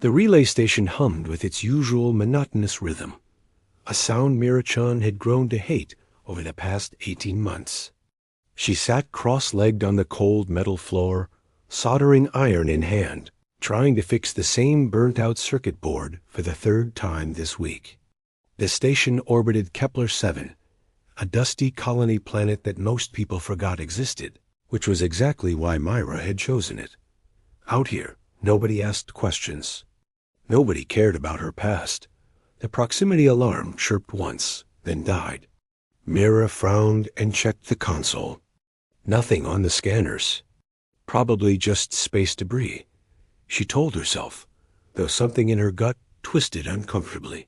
The relay station hummed with its usual monotonous rhythm, a sound Mira-chan had grown to hate over the past 18 months. She sat cross-legged on the cold metal floor, soldering iron in hand, trying to fix the same burnt-out circuit board for the third time this week. The station orbited Kepler-7, a dusty colony planet that most people forgot existed, which was exactly why Myra had chosen it. Out here, nobody asked questions. Nobody cared about her past. The proximity alarm chirped once, then died. Myra frowned and checked the console. Nothing on the scanners. Probably just space debris, she told herself, though something in her gut twisted uncomfortably.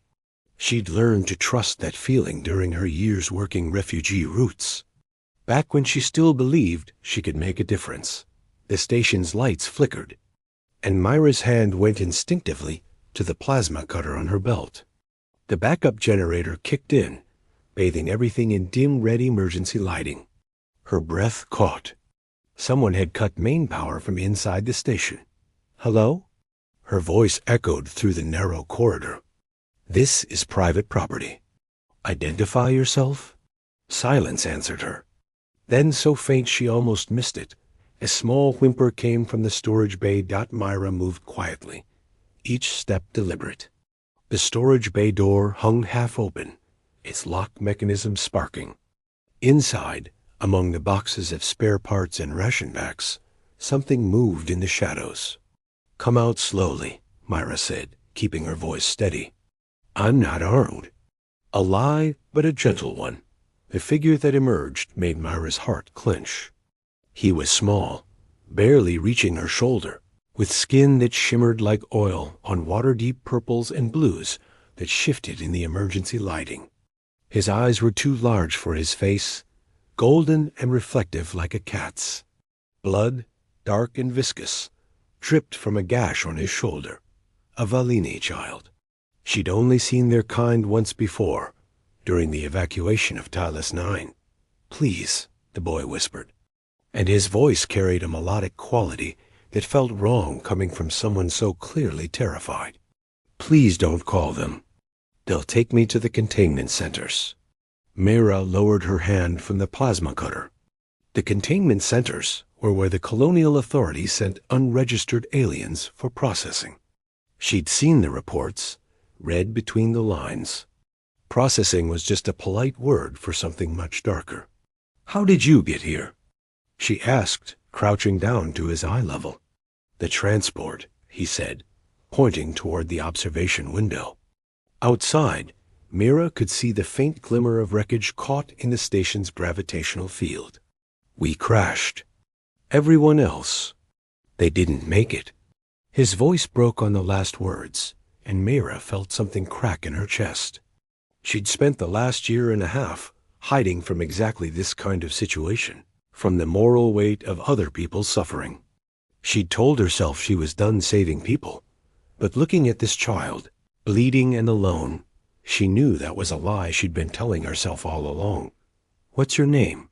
She'd learned to trust that feeling during her years working refugee routes. Back when she still believed she could make a difference. The station's lights flickered, and Myra's hand went instinctively to the plasma cutter on her belt. The backup generator kicked in, bathing everything in dim red emergency lighting. Her breath caught. Someone had cut main power from inside the station. "Hello?" Her voice echoed through the narrow corridor. "This is private property. Identify yourself?" Silence answered her. Then so faint she almost missed it. A small whimper came from the storage bay. Myra moved quietly, each step deliberate. The storage bay door hung half open, its lock mechanism sparking. Inside, among the boxes of spare parts and ration packs, something moved in the shadows. "Come out slowly," Myra said, keeping her voice steady. "I'm not armed." A lie, but a gentle one. The figure that emerged made Myra's heart clench. He was small, barely reaching her shoulder, with skin that shimmered like oil on water-deep purples and blues that shifted in the emergency lighting. His eyes were too large for his face, golden and reflective like a cat's. Blood, dark and viscous, dripped from a gash on his shoulder. A Valini child. She'd only seen their kind once before, during the evacuation of Talos 9. "Please," the boy whispered. And his voice carried a melodic quality that felt wrong coming from someone so clearly terrified. "Please don't call them. They'll take me to the containment centers." Myra lowered her hand from the plasma cutter. The containment centers were where the colonial authorities sent unregistered aliens for processing. She'd seen the reports, read between the lines. Processing was just a polite word for something much darker. "How did you get here?" she asked, crouching down to his eye level. "The transport," he said, pointing toward the observation window. Outside, Myra could see the faint glimmer of wreckage caught in the station's gravitational field. "We crashed. Everyone else. They didn't make it." His voice broke on the last words, and Myra felt something crack in her chest. She'd spent the last year and a half hiding from exactly this kind of situation, from the moral weight of other people's suffering. She'd told herself she was done saving people, but looking at this child, bleeding and alone, she knew that was a lie she'd been telling herself all along. "What's your name?"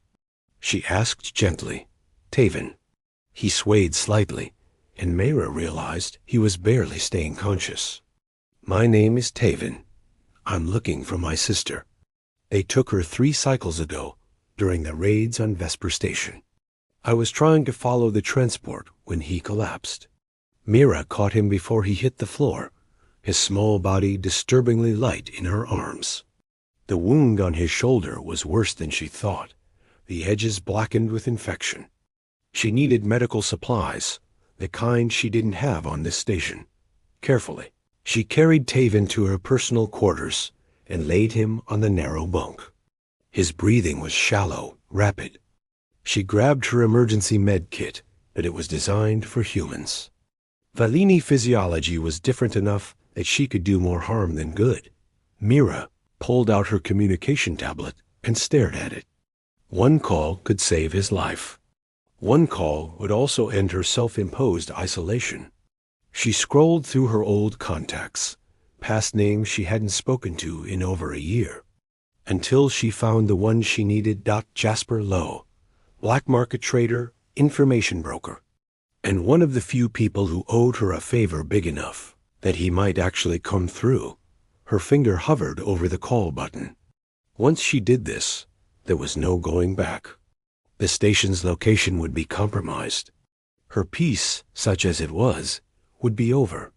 she asked gently. "Taven." He swayed slightly, and Myra realized he was barely staying conscious. "My name is Taven. I'm looking for my sister. They took her 3 cycles ago during the raids on Vesper Station. I was trying to follow the transport when he collapsed." Myra caught him before he hit the floor, his small body disturbingly light in her arms. The wound on his shoulder was worse than she thought, the edges blackened with infection. She needed medical supplies, the kind she didn't have on this station. Carefully, she carried Taven to her personal quarters and laid him on the narrow bunk. His breathing was shallow, rapid. She grabbed her emergency med kit, but it was designed for humans. Valini physiology was different enough that she could do more harm than good. Myra pulled out her communication tablet and stared at it. One call could save his life. One call would also end her self-imposed isolation. She scrolled through her old contacts, past names she hadn't spoken to in over a year, until she found the one she needed. Jasper Lowe, black market trader, information broker, and one of the few people who owed her a favor big enough. that he might actually come through. Her finger hovered over the call button. Once she did this, there was no going back. The station's location would be compromised. Her peace, such as it was, would be over.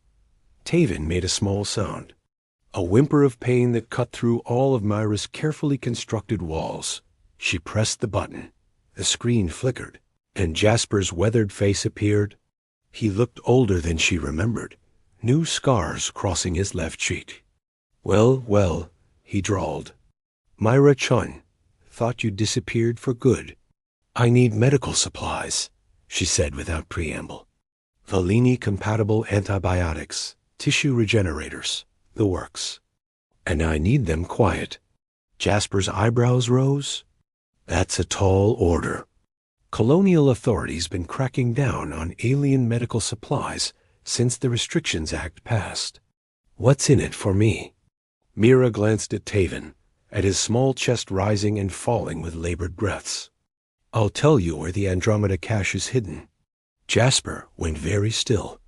Taven made a small sound, a whimper of pain that cut through all of Myra's carefully constructed walls. She pressed the button. The screen flickered, and Jasper's weathered face appeared. He looked older than she remembered, new scars crossing his left cheek. "Well, well," he drawled. "Myra Chun, thought you disappeared for good." "I need medical supplies," she said without preamble. "Valini-compatible antibiotics, tissue regenerators, the works. And I need them quiet." Jasper's eyebrows rose. "That's a tall order. Colonial authorities been cracking down on alien medical supplies since the Restrictions Act passed. What's in it for me?" Mira glanced at Taven, at his small chest rising and falling with labored breaths. "I'll tell you where the Andromeda cache is hidden." Jasper went very still.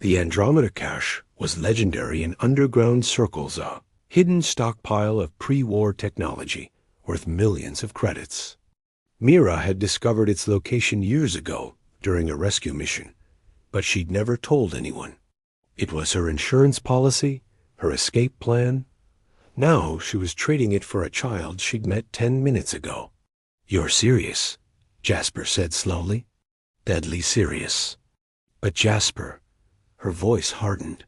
The Andromeda cache was legendary in underground circles, a hidden stockpile of pre-war technology worth millions of credits. Mira had discovered its location years ago during a rescue mission, but she'd never told anyone. It was her insurance policy, her escape plan. Now she was trading it for a child she'd met 10 minutes ago. "You're serious," Jasper said slowly. "Deadly serious." "But Jasper," her voice hardened,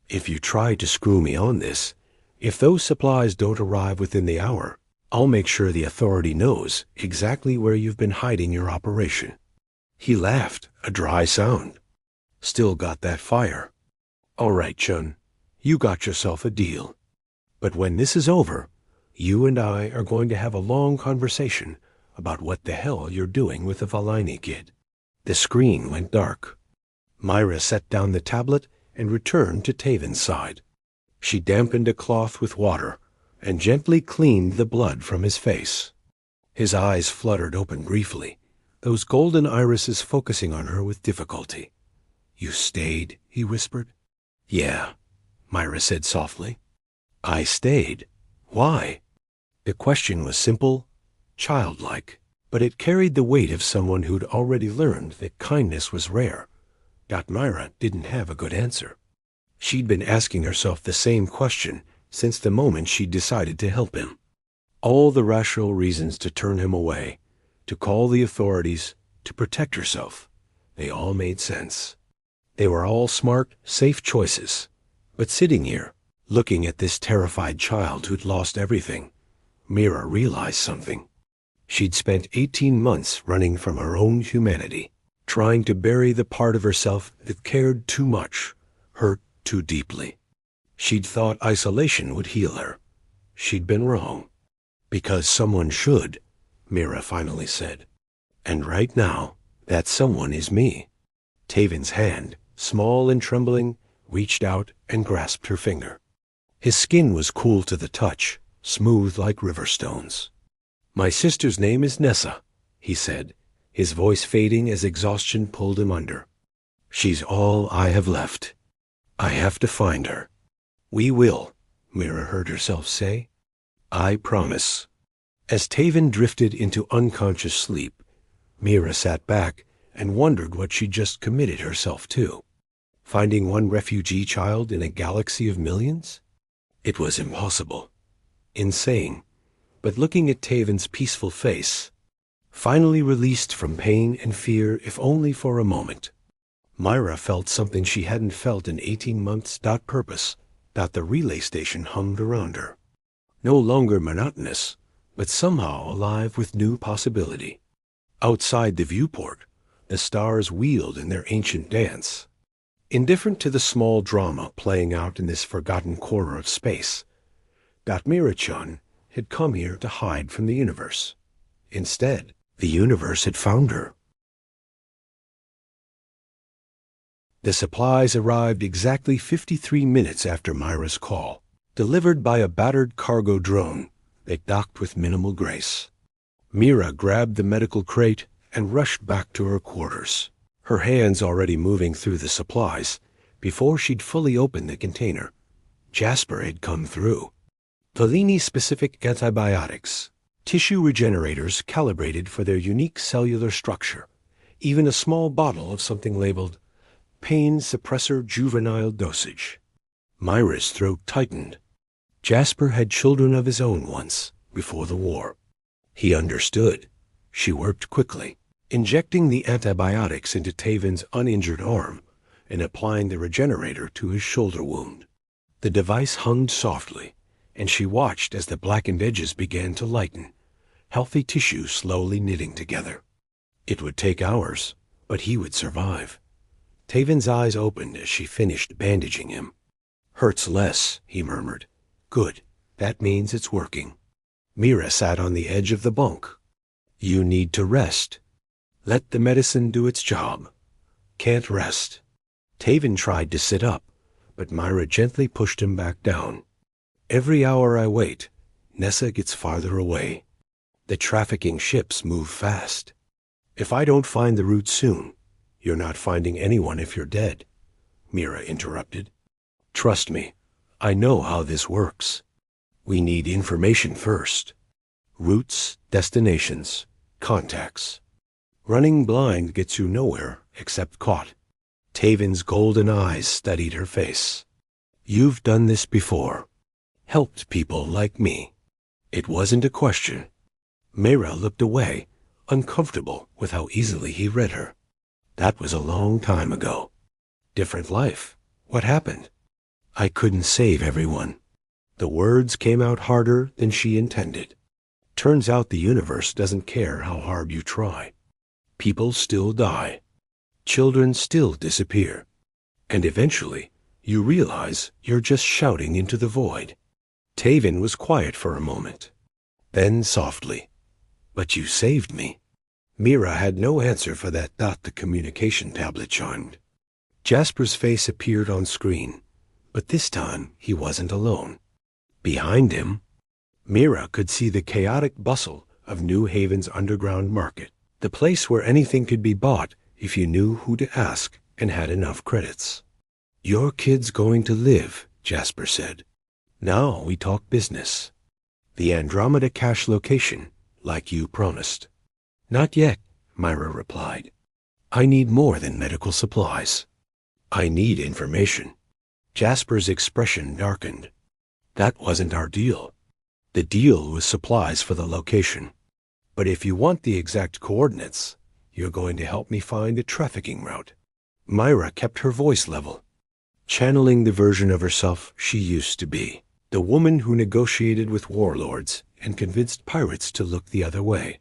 "if you try to screw me on this, if those supplies don't arrive within the hour, I'll make sure the authority knows exactly where you've been hiding your operation." He laughed, a dry sound. "Still got that fire. All right, Chun, you got yourself a deal. But when this is over, you and I are going to have a long conversation about what the hell you're doing with the Valini kid." The screen went dark. Myra set down the tablet and returned to Taven's side. She dampened a cloth with water and gently cleaned the blood from his face. His eyes fluttered open briefly, those golden irises focusing on her with difficulty. "You stayed?" he whispered. "Yeah," Myra said softly. "I stayed. Why?" The question was simple, childlike, but it carried the weight of someone who'd already learned that kindness was rare. Myra didn't have a good answer. She'd been asking herself the same question since the moment she'd decided to help him. All the rational reasons to turn him away, to call the authorities, to protect herself, they all made sense. They were all smart, safe choices. But sitting here, looking at this terrified child who'd lost everything, Mira realized something. She'd spent 18 months running from her own humanity, trying to bury the part of herself that cared too much, hurt too deeply. She'd thought isolation would heal her. She'd been wrong. "Because someone should," Mira finally said. "And right now, that someone is me." Taven's hand, small and trembling, reached out and grasped her finger. His skin was cool to the touch, smooth like river stones. "My sister's name is Nessa," he said, his voice fading as exhaustion pulled him under. "She's all I have left. I have to find her." "We will," Mira heard herself say. "I promise." As Taven drifted into unconscious sleep, Mira sat back and wondered what she'd just committed herself to. Finding one refugee child in a galaxy of millions? It was impossible. Insane. But looking at Taven's peaceful face, finally released from pain and fear if only for a moment, Myra felt something she hadn't felt in 18 months. Purpose. The relay station hummed around her. No longer monotonous, but somehow alive with new possibility. Outside the viewport, the stars wheeled in their ancient dance. Indifferent to the small drama playing out in this forgotten corner of space, Mira-chan had come here to hide from the universe. Instead, the universe had found her. The supplies arrived exactly 53 minutes after Myra's call, delivered by a battered cargo drone that docked with minimal grace. Mira grabbed the medical crate and rushed back to her quarters, her hands already moving through the supplies, Before she'd fully opened the container, Jasper had come through. Fellini-specific antibiotics, tissue regenerators calibrated for their unique cellular structure, even a small bottle of something labeled pain suppressor juvenile dosage. Myra's throat tightened. Jasper had children of his own once, before the war. He understood. She worked quickly, injecting the antibiotics into Taven's uninjured arm and applying the regenerator to his shoulder wound. The device hummed softly, and she watched as the blackened edges began to lighten, healthy tissue slowly knitting together. It would take hours, but he would survive. Taven's eyes opened as she finished bandaging him. "Hurts less," he murmured. "Good. That means it's working." Mira sat on the edge of the bunk. "You need to rest. Let the medicine do its job." "Can't rest." Taven tried to sit up, but Myra gently pushed him back down. "Every hour I wait, Nessa gets farther away. The trafficking ships move fast. If I don't find the route soon, you're not finding anyone if you're dead," Mira interrupted. "Trust me, I know how this works. We need information first. Routes, destinations, contacts. Running blind gets you nowhere except caught." Taven's golden eyes studied her face. "You've done this before. Helped people like me." It wasn't a question. Mira looked away, uncomfortable with how easily he read her. "That was a long time ago. Different life. What happened?" "I couldn't save everyone." The words came out harder than she intended. "Turns out the universe doesn't care how hard you try. People still die. Children still disappear. And eventually, you realize you're just shouting into the void." Taven was quiet for a moment. Then softly, "But you saved me." Mira had no answer for that thought the communication tablet chimed. Jasper's face appeared on screen, but this time he wasn't alone. Behind him, Mira could see the chaotic bustle of New Haven's underground market, the place where anything could be bought if you knew who to ask and had enough credits. "Your kid's going to live," Jasper said. "Now we talk business. The Andromeda cache location, like you promised." "Not yet," Myra replied. "I need more than medical supplies. I need information." Jasper's expression darkened. "That wasn't our deal. The deal was supplies for the location. But if you want the exact coordinates, you're going to help me find a trafficking route." Myra kept her voice level, channeling the version of herself she used to be, the woman who negotiated with warlords and convinced pirates to look the other way.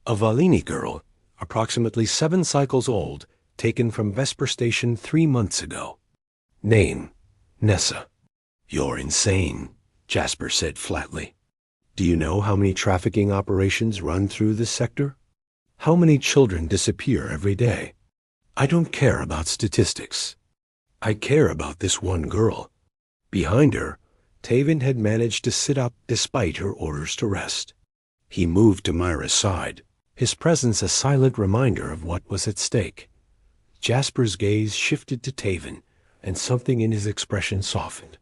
A Valini girl, approximately 7 cycles old, taken from Vesper Station 3 months ago. Name, Nessa. "You're insane," Jasper said flatly. "Do you know how many trafficking operations run through this sector? How many children disappear every day? I don't care about statistics. I care about this one girl." Behind her, Taven had managed to sit up despite her orders to rest. He moved to Myra's side, his presence a silent reminder of what was at stake. Jasper's gaze shifted to Taven, and something in his expression softened.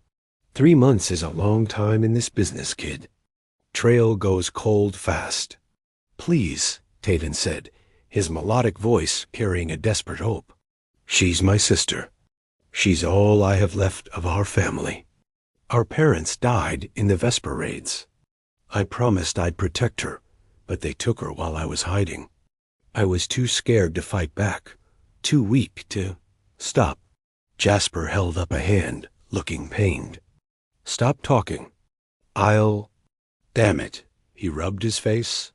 3 months is a long time in this business, kid. Trail goes cold fast. "Please," Taven said, his melodic voice carrying a desperate hope. "She's my sister. She's all I have left of our family. Our parents died in the Vesper raids. I promised I'd protect her, but they took her while I was hiding. I was too scared to fight back, too weak to—" "Stop." Jasper held up a hand, looking pained. "Stop talking. I'll—" "Damn it," he rubbed his face.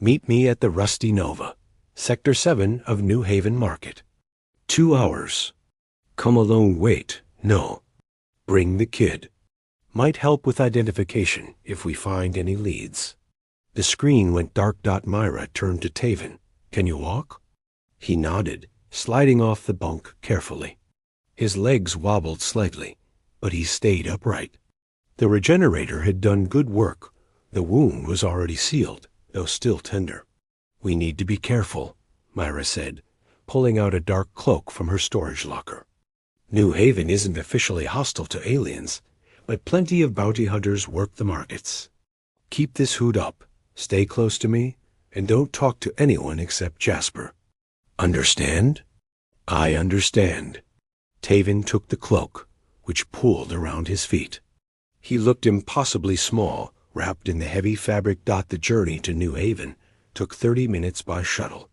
"Meet me at the Rusty Nova, Sector 7 of New Haven Market. 2 hours. Come alone, wait. No. Bring the kid. Might help with identification if we find any leads." The screen went dark. Myra turned to Taven. "Can you walk?" He nodded, sliding off the bunk carefully. His legs wobbled slightly, but he stayed upright. The regenerator had done good work. The wound was already sealed, though still tender. "We need to be careful," Myra said, pulling out a dark cloak from her storage locker. New Haven isn't officially hostile to aliens, but plenty of bounty hunters work the markets. Keep this hood up, stay close to me, and don't talk to anyone except Jasper. Understand? I understand. Taven took the cloak, which pulled around his feet. He looked impossibly small, wrapped in the heavy fabric. The journey to New Haven took 30 minutes by shuttle.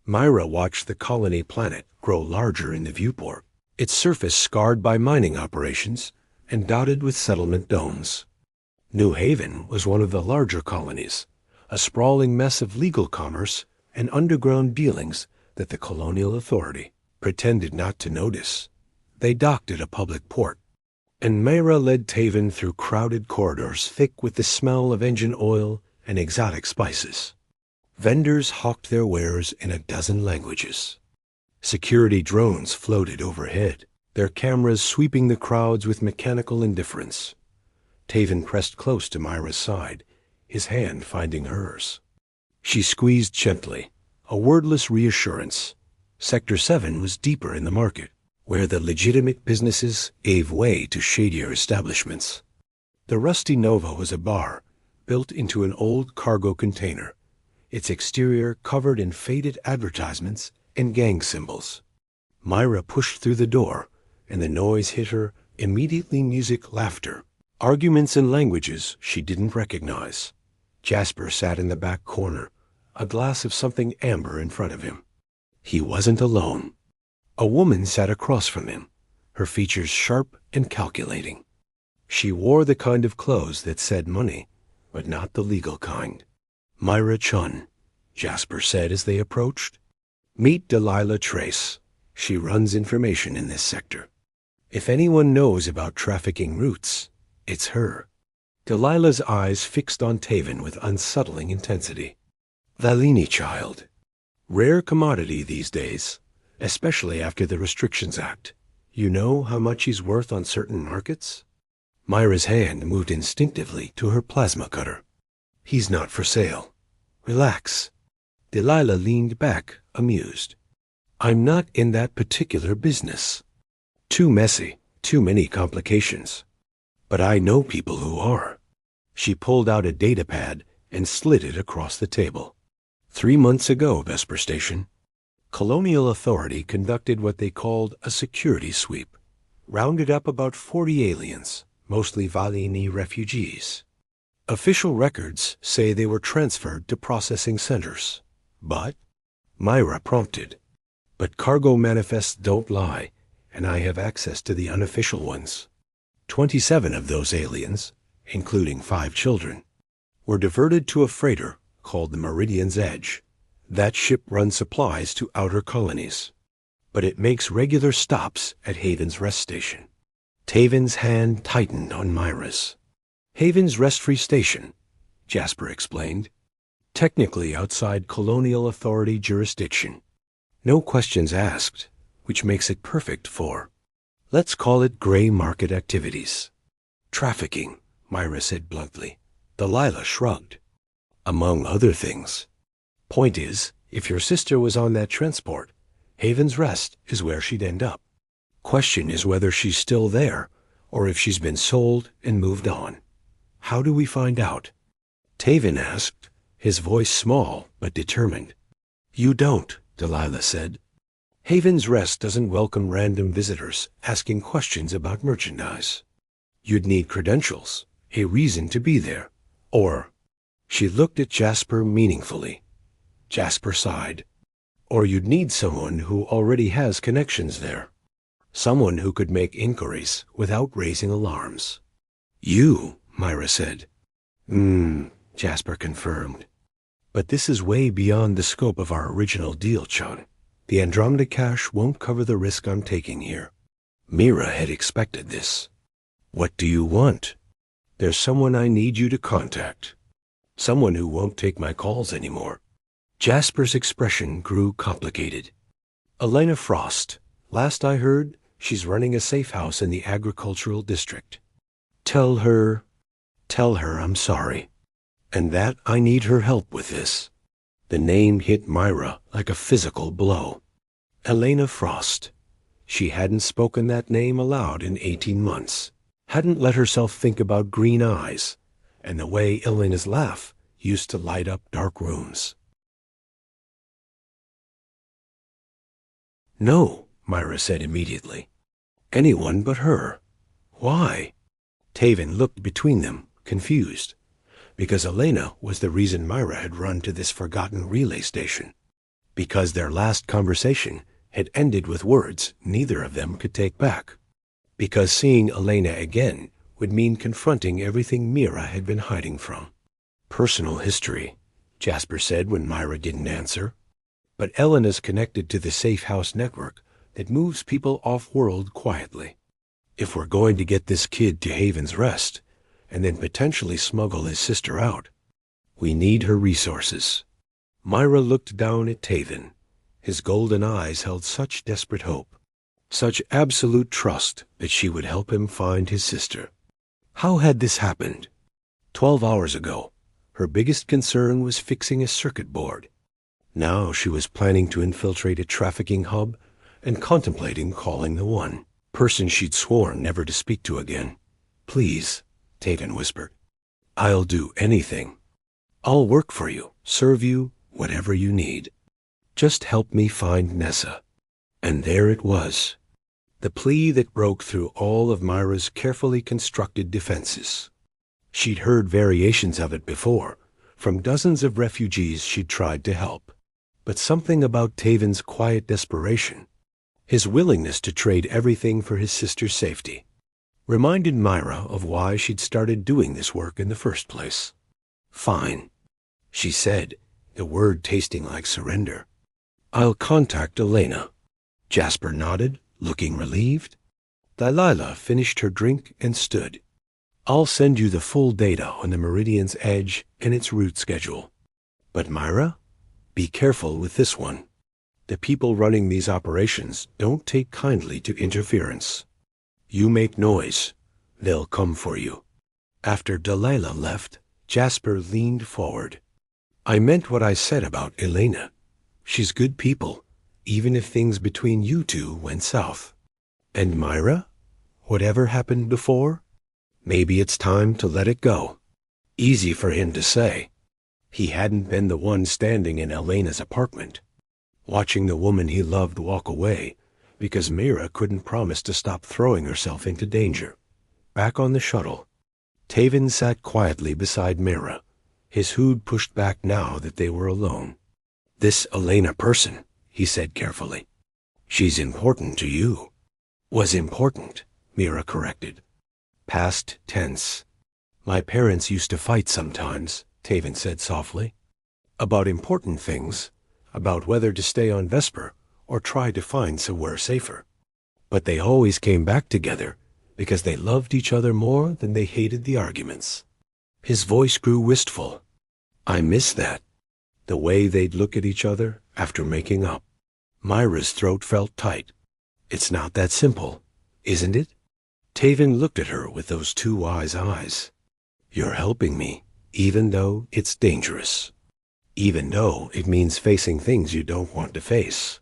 Myra watched the colony planet grow larger in the viewport, its surface scarred by mining operations and dotted with settlement domes. New Haven was one of the larger colonies, a sprawling mess of legal commerce and underground dealings that the colonial authority pretended not to notice. They docked at a public port, and Myra led Taven through crowded corridors thick with the smell of engine oil and exotic spices. Vendors hawked their wares in a dozen languages. Security drones floated overhead, their cameras sweeping the crowds with mechanical indifference. Taven pressed close to Myra's side, his hand finding hers. She squeezed gently, a wordless reassurance. Sector 7 was deeper in the market, where the legitimate businesses gave way to shadier establishments. The Rusty Nova was a bar built into an old cargo container, its exterior covered in faded advertisements and gang symbols. Myra pushed through the door, and the noise hit her immediately: music, laughter, arguments in languages she didn't recognize. Jasper sat in the back corner, a glass of something amber in front of him. He wasn't alone. A woman sat across from him, her features sharp and calculating. She wore the kind of clothes that said money, but not the legal kind. Myra Chun, Jasper said as they approached. Meet Delilah Trace. She runs information in this sector. If anyone knows about trafficking routes, it's her. Delilah's eyes fixed on Taven with unsettling intensity. Valini child. Rare commodity these days, especially after the Restrictions Act. You know how much he's worth on certain markets? Myra's hand moved instinctively to her plasma cutter. He's not for sale. Relax. Delilah leaned back, amused. I'm not in that particular business. Too messy, too many complications. But I know people who are. She pulled out a data pad and slid it across the table. 3 months ago, Vesper Station, Colonial Authority conducted what they called a security sweep. Rounded up about 40 aliens, mostly Valini refugees. Official records say they were transferred to processing centers. But, Myra prompted, but cargo manifests don't lie, and I have access to the unofficial ones. 27 of those aliens, including 5 children, were diverted to a freighter called the Meridian's Edge. That ship runs supplies to outer colonies, but it makes regular stops at Haven's rest station. Taven's hand tightened on Myra's. Haven's rest-free station, Jasper explained. Technically outside Colonial Authority jurisdiction. No questions asked, which makes it perfect for, let's call it gray market activities. Trafficking, Myra said bluntly. Delilah shrugged. Among other things. Point is, if your sister was on that transport, Haven's Rest is where she'd end up. Question is whether she's still there, or if she's been sold and moved on. How do we find out? Taven asked, his voice small but determined. You don't, Delilah said. Haven's Rest doesn't welcome random visitors asking questions about merchandise. You'd need credentials, a reason to be there. Or, she looked at Jasper meaningfully. Jasper sighed. Or you'd need someone who already has connections there. Someone who could make inquiries without raising alarms. You, Myra said. Jasper confirmed. But this is way beyond the scope of our original deal, Chun. The Andromeda cache won't cover the risk I'm taking here. Mira had expected this. What do you want? There's someone I need you to contact. Someone who won't take my calls anymore. Jasper's expression grew complicated. Elena Frost. Last I heard, she's running a safe house in the agricultural district. Tell her I'm sorry, and that I need her help with this. The name hit Myra like a physical blow. Elena Frost. She hadn't spoken that name aloud in 18 months, hadn't let herself think about green eyes, and the way Elena's laugh used to light up dark rooms. No, Myra said immediately. Anyone but her. Why? Taven looked between them, confused, because Elena was the reason Myra had run to this forgotten relay station, because their last conversation had ended with words neither of them could take back, because seeing Elena again would mean confronting everything Mira had been hiding from. Personal history, Jasper said when Myra didn't answer. But Elena's connected to the safe house network that moves people off-world quietly. If we're going to get this kid to Haven's Rest, and then potentially smuggle his sister out, we need her resources. Myra looked down at Taven. His golden eyes held such desperate hope, such absolute trust that she would help him find his sister. How had this happened? 12 hours ago, her biggest concern was fixing a circuit board. Now she was planning to infiltrate a trafficking hub and contemplating calling the one person she'd sworn never to speak to again. Please, Taven whispered. I'll do anything. I'll work for you, serve you, whatever you need. Just help me find Nessa. And there it was, the plea that broke through all of Myra's carefully constructed defenses. She'd heard variations of it before, from dozens of refugees she'd tried to help. But something about Taven's quiet desperation, his willingness to trade everything for his sister's safety, reminded Myra of why she'd started doing this work in the first place. Fine, she said, the word tasting like surrender. I'll contact Elena. Jasper nodded, looking relieved. Delilah finished her drink and stood. I'll send you the full data on the Meridian's edge and its route schedule. But Myra, be careful with this one. The people running these operations don't take kindly to interference. You make noise, they'll come for you. After Delilah left, Jasper leaned forward. I meant what I said about Elena. She's good people, even if things between you two went south. And Myra? Whatever happened before? Maybe it's time to let it go. Easy for him to say. He hadn't been the one standing in Elena's apartment, watching the woman he loved walk away because Myra couldn't promise to stop throwing herself into danger. Back on the shuttle, Taven sat quietly beside Myra, his hood pushed back now that they were alone. This Elena person, he said carefully. She's important to you. Was important, Myra corrected. Past tense. My parents used to fight sometimes, Taven said softly. About important things, about whether to stay on Vesper or try to find somewhere safer. But they always came back together because they loved each other more than they hated the arguments. His voice grew wistful. I miss that. The way they'd look at each other after making up. Myra's throat felt tight. It's not that simple, isn't it? Taven looked at her with those two wise eyes. You're helping me, even though it's dangerous. Even though it means facing things you don't want to face.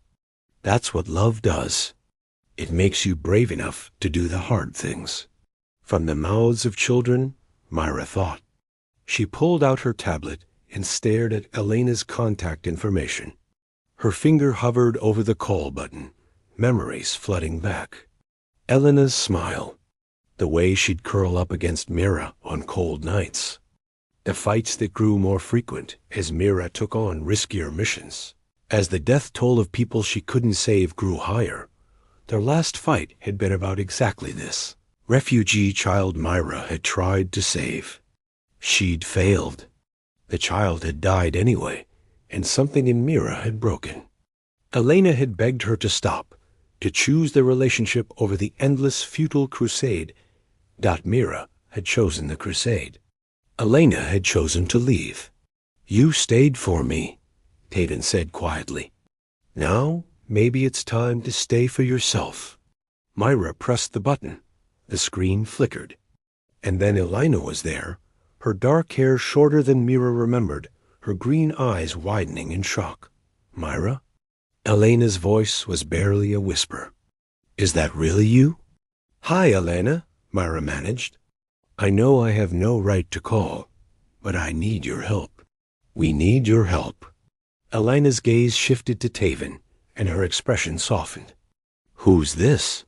That's what love does. It makes you brave enough to do the hard things. From the mouths of children, Myra thought. She pulled out her tablet and stared at Elena's contact information. Her finger hovered over the call button, memories flooding back. Elena's smile, the way she'd curl up against Mira on cold nights. The fights that grew more frequent as Mira took on riskier missions. As the death toll of people she couldn't save grew higher, their last fight had been about exactly this. Refugee child Myra had tried to save. She'd failed. The child had died anyway, and something in Mira had broken. Elena had begged her to stop, to choose the relationship over the endless, futile crusade. Mira had chosen the crusade. Elena had chosen to leave. You stayed for me, Taven said quietly. Now, maybe it's time to stay for yourself. Myra pressed the button. The screen flickered. And then Elena was there, her dark hair shorter than Mira remembered, her green eyes widening in shock. Myra? Elena's voice was barely a whisper. Is that really you? Hi, Elena, Myra managed. I know I have no right to call, but I need your help. We need your help. Elena's gaze shifted to Taven, and her expression softened. Who's this?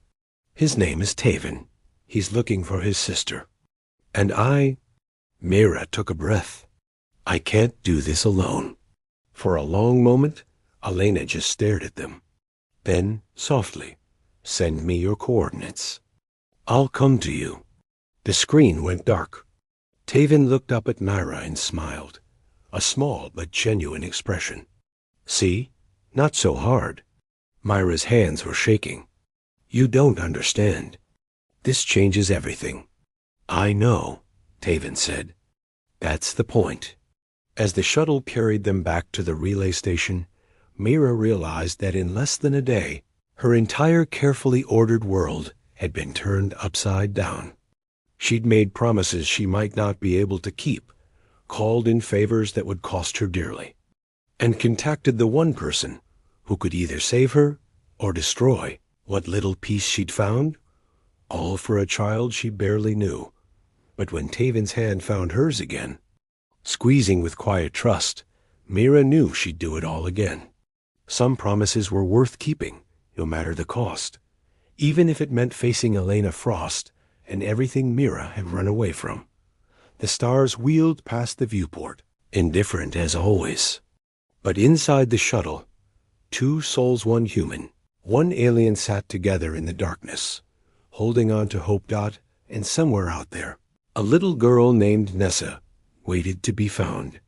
His name is Taven. He's looking for his sister. And Myra took a breath. I can't do this alone. For a long moment, Elena just stared at them. Then, softly, send me your coordinates. I'll come to you. The screen went dark. Taven looked up at Myra and smiled, a small but genuine expression. See? Not so hard. Myra's hands were shaking. You don't understand. This changes everything. I know, Taven said. That's the point. As the shuttle carried them back to the relay station, Myra realized that in less than a day, her entire carefully ordered world had been turned upside down. She'd made promises she might not be able to keep, called in favors that would cost her dearly, and contacted the one person who could either save her or destroy what little peace she'd found, all for a child she barely knew. But when Taven's hand found hers again, squeezing with quiet trust, Myra knew she'd do it all again. Some promises were worth keeping, no matter the cost, even if it meant facing Elena Frost and everything Myra had run away from. The stars wheeled past the viewport, indifferent as always. But inside the shuttle, two souls, one human, one alien sat together in the darkness, holding on to Hope Dot, and somewhere out there, a little girl named Nessa waited to be found.